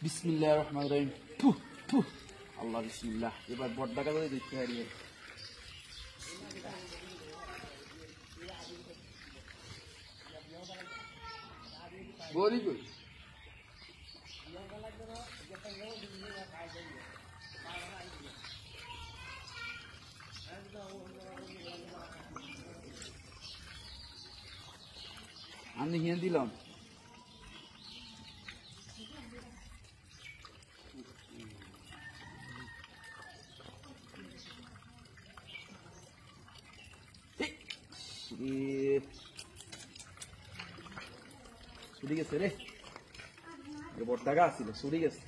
বিসমিল্লাহির রহমানির রহিম। পুহ পুহ আল্লাহ বিসমিল্লাহ। এবার বড় ডাকা করে দেখতে পারি। বলি কই আমি হিয়া দিলাম। ছুটি গেছে রে, বড় টাকা আসছিল, ছুটি গেছে।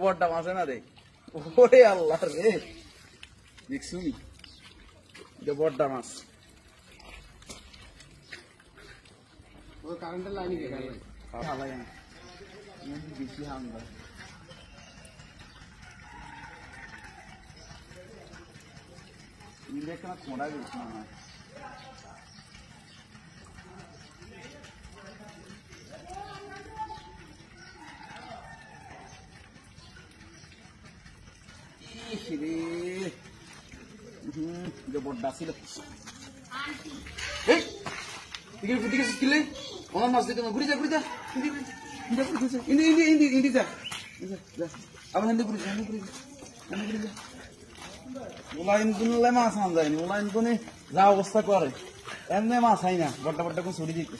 বড়টা মাছ না রে, ওরে আল্লাহ রে, দেখছুন বড়টা মাছ। কারেন্টের লাইনে বেশি হামলা একটা খোঁড়া গেছে না। বড়টা ছিল আমার মাছ দেখে ঘুরে যা ঘুরে যা ইন্দি যা আবার হিন্দি ঘুরে যা। ওলাইন গুনলে মাছ আন যায়নি, ওলাইন গুনে যা অবস্থা করে এমনি মাছ হয় না। বড়টা বড়টা কোন ছড়ি দিতে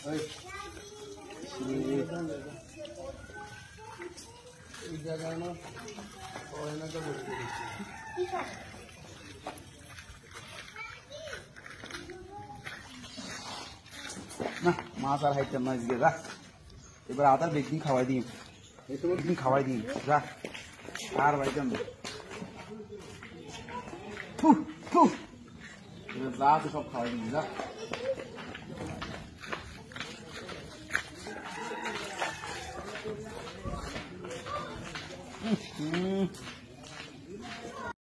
না, মাছ আর হাইতাম না আজকে। যা এবার আদার বেগদিন খাওয়াই দিই, একদিন খাওয়াই দিই। যা আর বাইতাম যা তো সব খাওয়াই দিই। যা